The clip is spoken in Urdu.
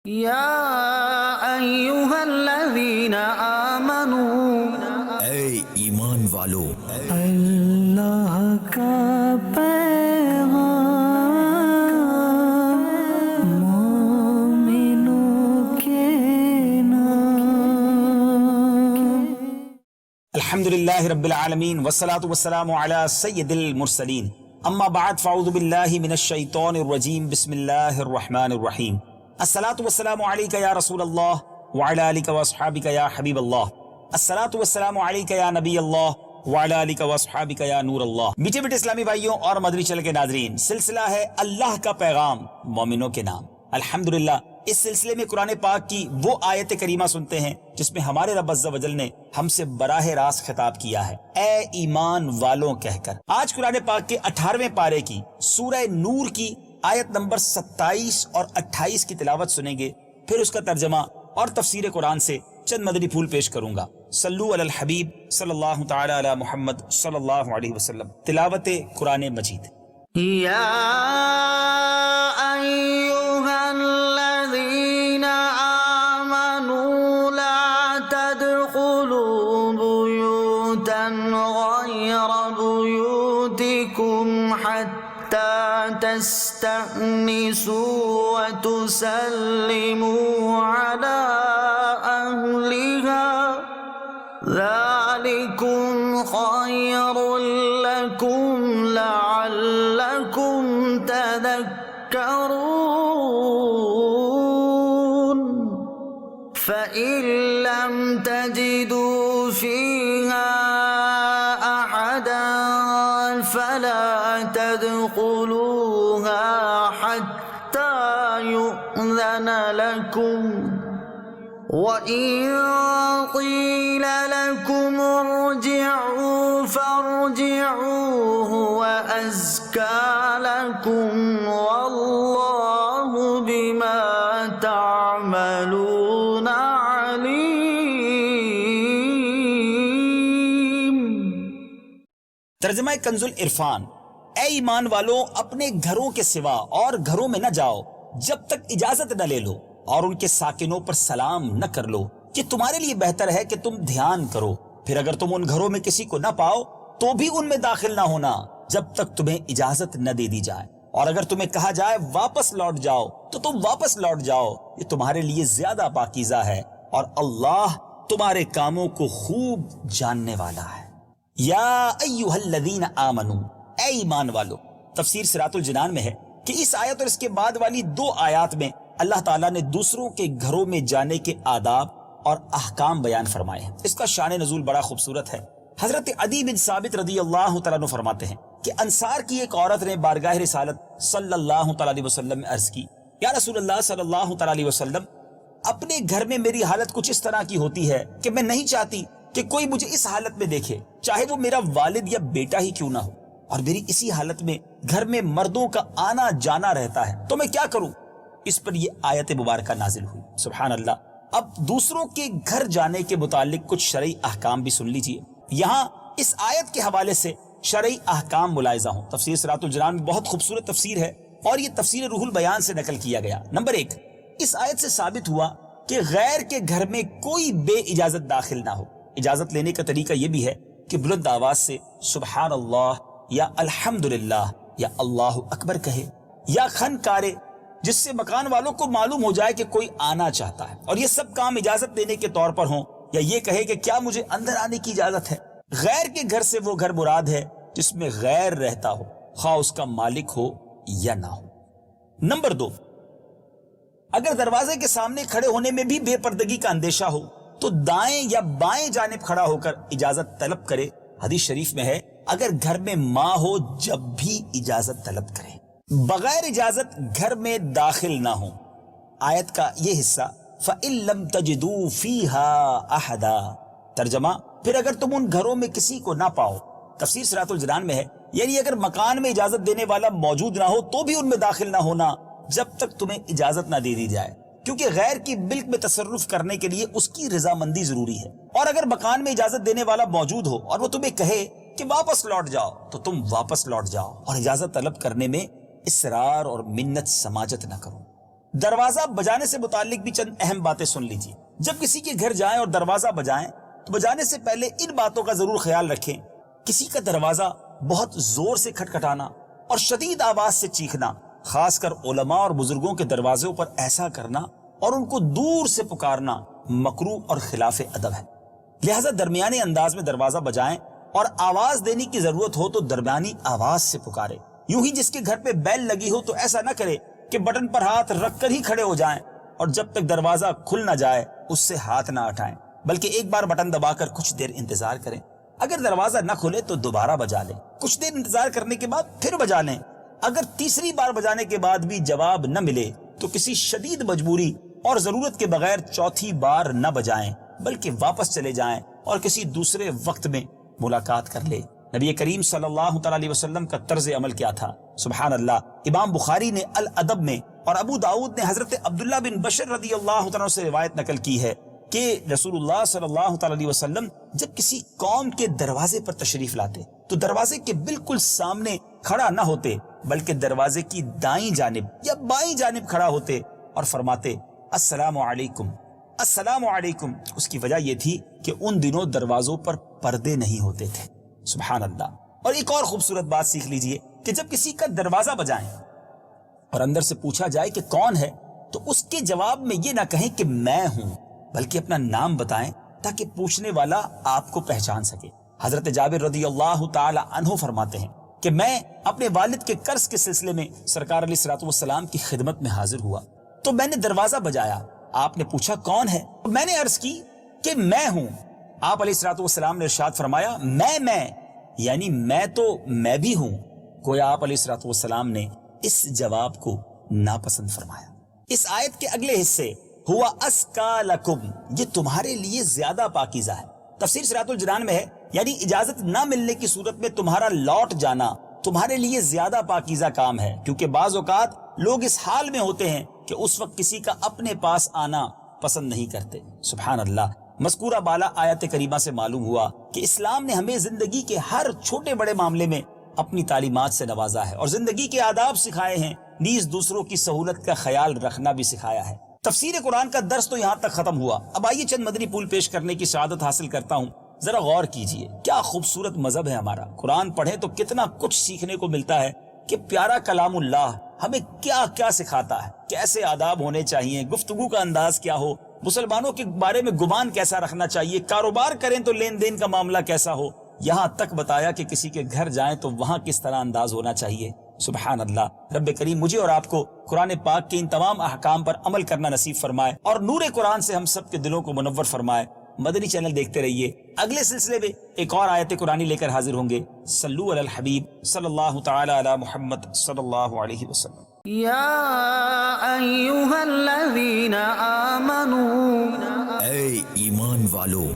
یا ایھا الذین آمنوا، اے ایمان والو، اللہ کا پیغام مومنوں کے نام۔ الحمدللہ رب العالمین والصلاة والسلام علی سید المرسلین، اما بعد فاعوذ باللہ من الشیطان الرجیم، بسم اللہ الرحمن الرحیم۔ الصلاة والسلام علیکہ یا رسول اللہ وعلی آلک واصحابک یا حبیب اللہ، الصلاة والسلام علیکہ یا نبی اللہ وعلی آلک واصحابک یا نور اللہ۔ میٹھے میٹھے اسلامی بھائیوں اور مدنی چینل کے ناظرین، سلسلہ ہے اللہ کا پیغام مومنوں کے نام۔ الحمدللہ اس سلسلے میں قرآن پاک کی وہ آیت کریمہ سنتے ہیں جس میں ہمارے رب عز و جل نے ہم سے براہ راست خطاب کیا ہے، اے ایمان والوں کہہ کر۔ آج قرآن پاک کے 18ویں پارے کی سورہ نور کی آیت نمبر 27 اور 28 کی تلاوت سنیں گے، پھر اس کا ترجمہ اور تفسیر قرآن سے چند مدنی پھول پیش کروں گا۔ صلو علی الحبیب صلی اللہ تعالی علی محمد صلی اللہ علیہ وسلم۔ تلاوت قرآن مجید۔ یا ایھا الذین آمنوا لا تدخلوا بیوتا غیر بیوتکم حتی تستأنسوا وتسلموا علی اہلها ذلکم خیر لکم لعلکم تذکرون۔ فإن لم تجدوا فيها أحدا فلا تدخلوها حتى يؤذن لكم، وَإِن قِيلَ لَكُمْ ارْجِعُوا فَارْجِعُوا هُوَ أَزْكَىٰ لَكُمْ وَاللَّهُ بِمَا تَعْمَلُونَ عَلِيمٌ۔ ترجمہ کنز العرفان۔ اے ایمان والو، اپنے گھروں کے سوا اور گھروں میں نہ جاؤ جب تک اجازت نہ لے لو، اور ان کے ساکنوں پر سلام نہ کر لو کہ تمہارے لیے بہتر ہے کہ تم دھیان کرو۔ پھر اگر تم ان گھروں میں کسی کو نہ پاؤ تو بھی ان میں داخل نہ ہونا جب تک تمہیں اجازت نہ دے دی جائے، اور اگر تمہیں کہا جائے واپس لوٹ جاؤ تو تم واپس لوٹ جاؤ، یہ تمہارے لیے زیادہ پاکیزہ ہے، اور اللہ تمہارے کاموں کو خوب جاننے والا ہے۔ یا ایھا الذین آمنوا، اے ایمان والو۔ تفسیر صراط الجنان میں ہے کہ اس آیت اور اس کے بعد والی 2 آیات میں اللہ تعالیٰ نے دوسروں کے گھروں میں جانے کے آداب اور احکام بیان فرمائے ہیں۔ اس کا شان نزول بڑا خوبصورت ہے۔ حضرت عدی بن ثابت رضی اللہ تعالیٰ عنہ فرماتے ہیں کہ انصار کی ایک عورت نے بارگاہ رسالت صلی اللہ تعالیٰ علیہ وسلم میں عرض کی، یا رسول اللہ صلی اللہ تعالیٰ علیہ وسلم، اپنے گھر میں میری حالت کچھ اس طرح کی ہوتی ہے کہ میں نہیں چاہتی کہ کوئی مجھے اس حالت میں دیکھے، چاہے وہ میرا والد یا بیٹا ہی کیوں نہ ہو، اور میری اسی حالت میں گھر میں مردوں کا آنا جانا رہتا ہے، تو میں کیا کروں؟ اس پر یہ آیت مبارکہ نازل ہوئی۔ سبحان اللہ۔ اب دوسروں کے گھر جانے کے متعلق کچھ شرعی احکام بھی سن لیجئے۔ یہاں اس آیت کے حوالے سے شرعی احکام ملاحظہ ہوں۔ تفسیر صراط الجنان میں بہت خوبصورت تفسیر ہے، اور یہ تفسیر روح البیان سے نقل کیا گیا۔ نمبر 1، اس آیت سے ثابت ہوا کہ غیر کے گھر میں کوئی بے اجازت داخل نہ ہو۔ اجازت لینے کا طریقہ یہ بھی ہے کہ بلند آواز سے سبحان اللہ یا الحمدللہ یا اللہ اکبر کہے، یا خن کارے جس سے مکان والوں کو معلوم ہو جائے کہ کوئی آنا چاہتا ہے، اور یہ سب کام اجازت دینے کے طور پر ہوں، یا یہ کہے کہ کیا مجھے اندر آنے کی اجازت ہے۔ غیر کے گھر سے وہ گھر مراد ہے جس میں غیر رہتا ہو، خواہ اس کا مالک ہو یا نہ ہو۔ نمبر 2، اگر دروازے کے سامنے کھڑے ہونے میں بھی بے پردگی کا اندیشہ ہو تو دائیں یا بائیں جانب کھڑا ہو کر اجازت طلب کرے۔ حدیث شریف میں ہے، اگر گھر میں ماں ہو جب بھی اجازت طلب کرے، بغیر اجازت گھر میں داخل نہ ہوں۔ آیت کا یہ حصہ فَإِن لَمْ تَجِدُوا فِيهَا أَحَدًا، ترجمہ پھر اگر تم ان گھروں میں کسی کو نہ پاؤ۔ تفسیر صراط الجنان میں ہے، یعنی اگر مکان میں اجازت دینے والا موجود نہ ہو تو بھی ان میں داخل نہ ہونا جب تک تمہیں اجازت نہ دے دی جائے، کیونکہ غیر کی ملک میں تصرف کرنے کے لیے اس کی رضامندی ضروری ہے۔ اور اگر مکان میں اجازت دینے والا موجود ہو اور وہ تمہیں کہے کہ واپس لوٹ جاؤ تو تم واپس لوٹ جاؤ، اور اجازت طلب کرنے میں اصرار اور منت سماجت نہ کرو۔ دروازہ بجانے سے متعلق بھی چند اہم باتیں سن لیجیے. جب کسی کے گھر جائیں اور دروازہ بجائیں تو بجانے سے پہلے ان باتوں کا ضرور خیال رکھیں. کسی کا دروازہ بہت زور سے کھٹکھٹانا اور شدید آواز سے چیخنا، خاص کر علماء اور بزرگوں کے دروازوں پر ایسا کرنا اور ان کو دور سے پکارنا مکروہ اور خلاف ادب ہے. لہذا درمیانے انداز میں دروازہ بجائیں اور آواز دینے کی ضرورت ہو تو درمیانی آواز سے پکارے. یوں ہی جس کے گھر پہ بیل لگی ہو تو ایسا نہ کرے کہ بٹن پر ہاتھ رکھ کر ہی کھڑے ہو جائیں اور جب تک دروازہ کھل نہ جائے اس سے ہاتھ نہ اٹھائیں، بلکہ ایک بار بٹن دبا کر کچھ دیر انتظار کریں. اگر دروازہ نہ کھلے تو دوبارہ بجا لیں، کچھ دیر انتظار کرنے کے بعد پھر بجا لیں. اگر تیسری بار بجانے کے بعد بھی جواب نہ ملے تو کسی شدید مجبوری اور ضرورت کے بغیر چوتھی بار نہ بجائیں، بلکہ واپس چلے جائیں اور کسی دوسرے وقت میں ملاقات کر لے. نبی کریم صلی اللہ تعالی علیہ وسلم کا طرز عمل کیا تھا؟ سبحان اللہ. امام بخاری نے الادب میں اور ابو داؤد نے حضرت عبداللہ بن بشر رضی اللہ تعالیٰ سے روایت نقل کی ہے کہ رسول اللہ صلی اللہ تعالی علیہ وسلم جب کسی قوم کے دروازے پر تشریف لاتے تو دروازے کے بالکل سامنے کھڑا نہ ہوتے، بلکہ دروازے کی دائیں جانب یا بائیں جانب کھڑا ہوتے اور فرماتے السلام علیکم السلام علیکم. اس کی وجہ یہ تھی کہ ان دنوں دروازوں پر پردے نہیں ہوتے تھے. سبحان اللہ. اور ایک اور خوبصورت بات سیکھ لیجئے کہ جب کسی کا دروازہ بجائیں اور اندر سے پوچھا جائے کہ کون ہے تو اس کے جواب میں یہ نہ کہیں کہ میں ہوں، بلکہ اپنا نام بتائیں تاکہ پوچھنے والا آپ کو پہچان سکے. حضرت جابر رضی اللہ تعالی عنہ فرماتے ہیں کہ میں اپنے والد کے قرض کے سلسلے میں سرکار علیہ الصلوۃ والسلام کی خدمت میں حاضر ہوا تو میں نے دروازہ بجایا. آپ نے پوچھا کون ہے؟ میں نے عرض کی کہ میں ہوں. آپ علیہ الصلوۃ والسلام نے ارشاد فرمایا میں یعنی میں تو میں بھی ہوں. گویا آپ علیہ الصلوۃ والسلام نے اس جواب کو ناپسند فرمایا. اس آیت کے اگلے حصے ہوا اسکا لکم، یہ تمہارے لیے زیادہ پاکیزہ ہے. تفسیر صراط الجنان میں ہے یعنی اجازت نہ ملنے کی صورت میں تمہارا لوٹ جانا تمہارے لیے زیادہ پاکیزہ کام ہے، کیونکہ بعض اوقات لوگ اس حال میں ہوتے ہیں کہ اس وقت کسی کا اپنے پاس آنا پسند نہیں کرتے. سبحان اللہ. مذکورہ بالا آیت کریمہ سے معلوم ہوا کہ اسلام نے ہمیں زندگی کے ہر چھوٹے بڑے معاملے میں اپنی تعلیمات سے نوازا ہے اور زندگی کے آداب سکھائے ہیں، نیز دوسروں کی سہولت کا خیال رکھنا بھی سکھایا ہے. تفسیر قرآن کا درس تو یہاں تک ختم ہوا. اب آئیے چند مدنی پھول پیش کرنے کی سعادت حاصل کرتا ہوں. ذرا غور کیجئے، کیا خوبصورت مذہب ہے ہمارا. قرآن پڑھیں تو کتنا کچھ سیکھنے کو ملتا ہے کہ پیارا کلام اللہ ہمیں کیا کیا سکھاتا ہے، کیسے آداب ہونے چاہیے، گفتگو کا انداز کیا ہو، مسلمانوں کے بارے میں گمان کیسا رکھنا چاہیے، کاروبار کریں تو لین دین کا معاملہ کیسا ہو، یہاں تک بتایا کہ کسی کے گھر جائیں تو وہاں کس طرح انداز ہونا چاہیے. سبحان اللہ. رب کریم مجھے اور آپ کو قرآن پاک کے ان تمام احکام پر عمل کرنا نصیب فرمائے اور نور قرآن سے ہم سب کے دلوں کو منور فرمائے. مدنی چینل دیکھتے رہیے. اگلے سلسلے میں ایک اور آیت قرآنی لے کر حاضر ہوں گے. صلو علی الحبیب صلی اللہ تعالی علی محمد صلی اللہ علیہ وسلم. یا ایھا الذین آمنوا، اے ایمان والو،